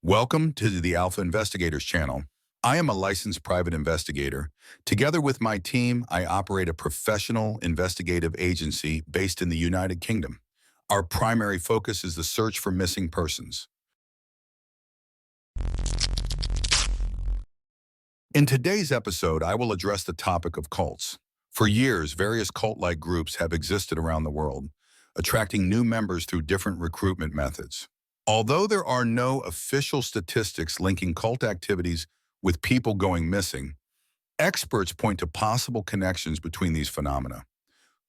Welcome to the Alpha Investigators channel. I am a licensed private investigator. Together with my team, I operate a professional investigative agency based in the United Kingdom. Our primary focus is the search for missing persons. In today's episode, I will address the topic of cults. For years, various cult-like groups have existed around the world, attracting new members through different recruitment methods. Although there are no official statistics linking cult activities with people going missing, experts point to possible connections between these phenomena.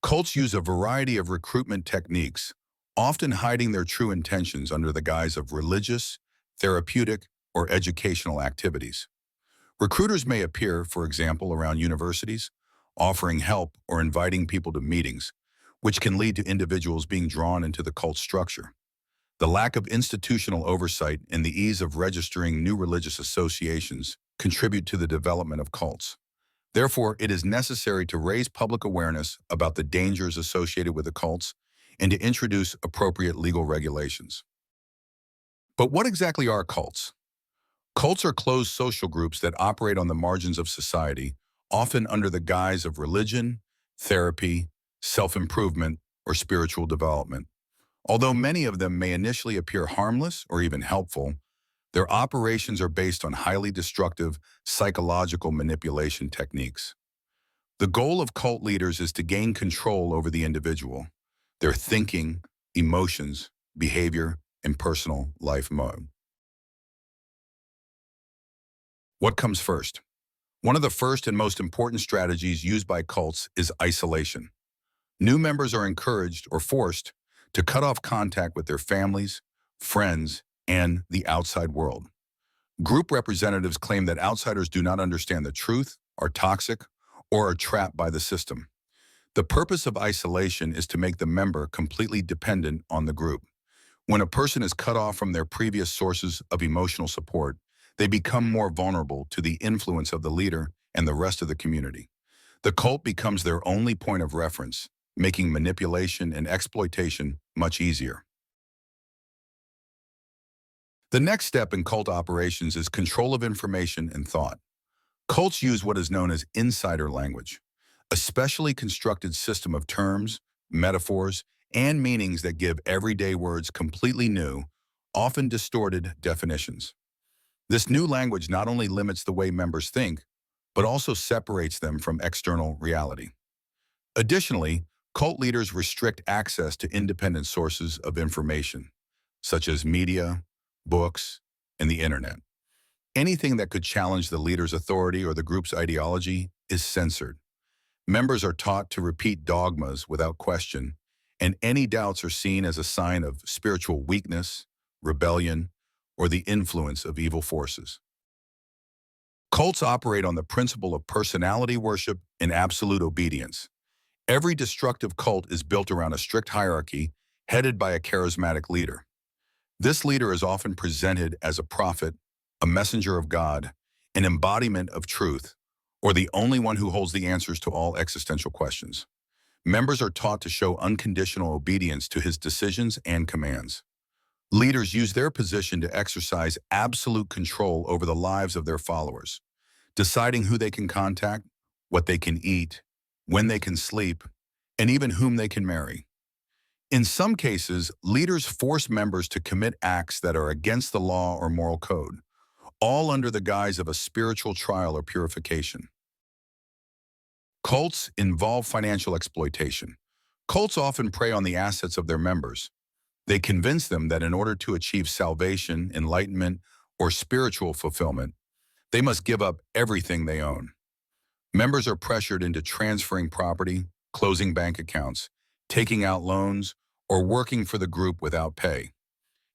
Cults use a variety of recruitment techniques, often hiding their true intentions under the guise of religious, therapeutic, or educational activities. Recruiters may appear, for example, around universities, offering help or inviting people to meetings, which can lead to individuals being drawn into the cult structure. The lack of institutional oversight and the ease of registering new religious associations contribute to the development of cults. Therefore, it is necessary to raise public awareness about the dangers associated with the cults and to introduce appropriate legal regulations. But what exactly are cults? Cults are closed social groups that operate on the margins of society, often under the guise of religion, therapy, self-improvement, or spiritual development. Although many of them may initially appear harmless or even helpful, their operations are based on highly destructive psychological manipulation techniques. The goal of cult leaders is to gain control over the individual, their thinking, emotions, behavior, and personal life mode. What comes first? One of the first and most important strategies used by cults is isolation. New members are encouraged or forced to cut off contact with their families, friends, and the outside world. Group representatives claim that outsiders do not understand the truth, are toxic, or are trapped by the system. The purpose of isolation is to make the member completely dependent on the group. When a person is cut off from their previous sources of emotional support, they become more vulnerable to the influence of the leader and the rest of the community. The cult becomes their only point of reference, making manipulation and exploitation much easier. The next step in cult operations is control of information and thought. Cults use what is known as insider language, a specially constructed system of terms, metaphors, and meanings that give everyday words completely new, often distorted definitions. This new language not only limits the way members think, but also separates them from external reality. Additionally, cult leaders restrict access to independent sources of information, such as media, books, and the internet. Anything that could challenge the leader's authority or the group's ideology is censored. Members are taught to repeat dogmas without question, and any doubts are seen as a sign of spiritual weakness, rebellion, or the influence of evil forces. Cults operate on the principle of personality worship and absolute obedience. Every destructive cult is built around a strict hierarchy headed by a charismatic leader. This leader is often presented as a prophet, a messenger of God, an embodiment of truth, or the only one who holds the answers to all existential questions. Members are taught to show unconditional obedience to his decisions and commands. Leaders use their position to exercise absolute control over the lives of their followers, deciding who they can contact, what they can eat, when they can sleep, and even whom they can marry. In some cases, leaders force members to commit acts that are against the law or moral code, all under the guise of a spiritual trial or purification. Cults involve financial exploitation. Cults often prey on the assets of their members. They convince them that in order to achieve salvation, enlightenment, or spiritual fulfillment, they must give up everything they own. Members are pressured into transferring property, closing bank accounts, taking out loans, or working for the group without pay.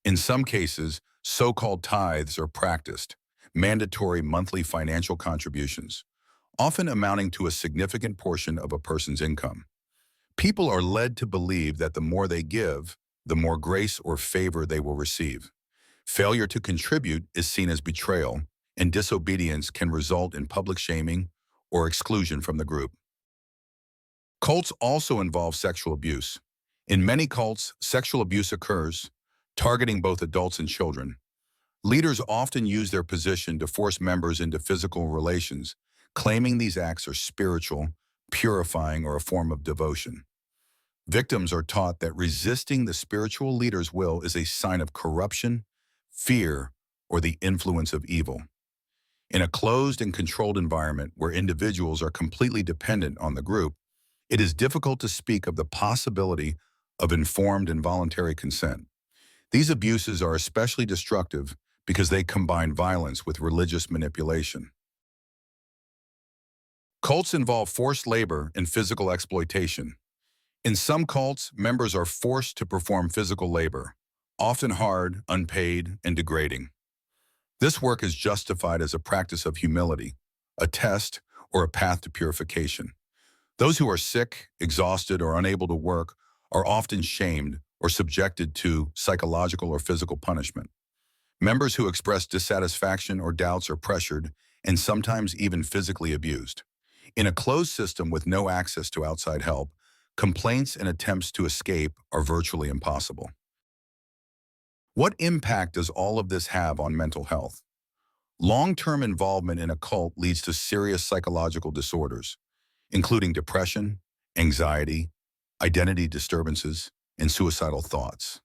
In some cases, so-called tithes are practiced, mandatory monthly financial contributions, often amounting to a significant portion of a person's income. People are led to believe that the more they give, the more grace or favor they will receive. Failure to contribute is seen as betrayal, and disobedience can result in public shaming or exclusion from the group. Cults also involve sexual abuse. In many cults, sexual abuse occurs, targeting both adults and children. Leaders often use their position to force members into physical relations, claiming these acts are spiritual, purifying, or a form of devotion. Victims are taught that resisting the spiritual leader's will is a sign of corruption, fear, or the influence of evil. In a closed and controlled environment where individuals are completely dependent on the group, it is difficult to speak of the possibility of informed and voluntary consent. These abuses are especially destructive because they combine violence with religious manipulation. Cults involve forced labor and physical exploitation. In some cults, members are forced to perform physical labor, often hard, unpaid, and degrading. This work is justified as a practice of humility, a test, or a path to purification. Those who are sick, exhausted, or unable to work are often shamed or subjected to psychological or physical punishment. Members who express dissatisfaction or doubts are pressured and sometimes even physically abused. In a closed system with no access to outside help, complaints and attempts to escape are virtually impossible. What impact does all of this have on mental health? Long-term involvement in a cult leads to serious psychological disorders, including depression, anxiety, identity disturbances, and suicidal thoughts.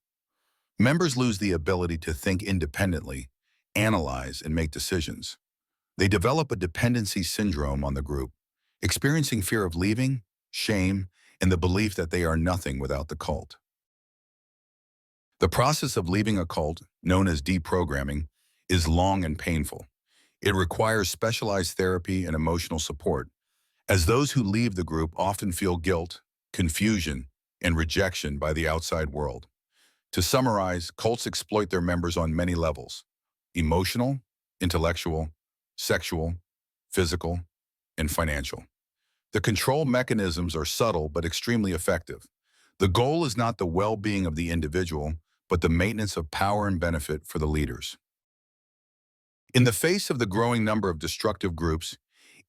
Members lose the ability to think independently, analyze, and make decisions. They develop a dependency syndrome on the group, experiencing fear of leaving, shame, and the belief that they are nothing without the cult. The process of leaving a cult, known as deprogramming, is long and painful. It requires specialized therapy and emotional support, as those who leave the group often feel guilt, confusion, and rejection by the outside world. To summarize, cults exploit their members on many levels: emotional, intellectual, sexual, physical, and financial. The control mechanisms are subtle but extremely effective. The goal is not the well-being of the individual, but the maintenance of power and benefit for the leaders. In the face of the growing number of destructive groups,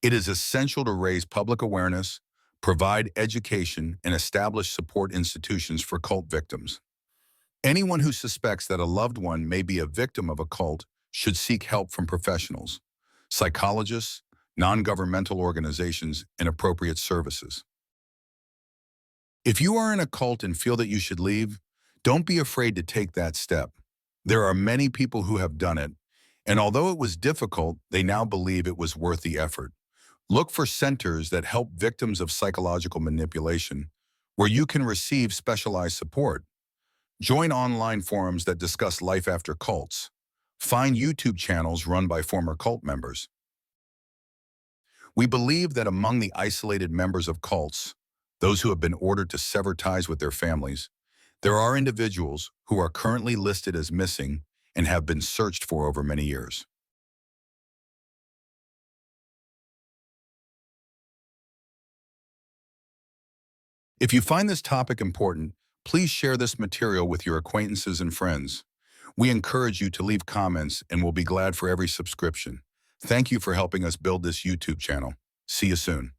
it is essential to raise public awareness, provide education, and establish support institutions for cult victims. Anyone who suspects that a loved one may be a victim of a cult should seek help from professionals, psychologists, non-governmental organizations, and appropriate services. If you are in a cult and feel that you should leave, don't be afraid to take that step. There are many people who have done it, and although it was difficult, they now believe it was worth the effort. Look for centers that help victims of psychological manipulation, where you can receive specialized support. Join online forums that discuss life after cults. Find YouTube channels run by former cult members. We believe that among the isolated members of cults, those who have been ordered to sever ties with their families, there are individuals who are currently listed as missing and have been searched for over many years. If you find this topic important, please share this material with your acquaintances and friends. We encourage you to leave comments and we'll be glad for every subscription. Thank you for helping us build this YouTube channel. See you soon.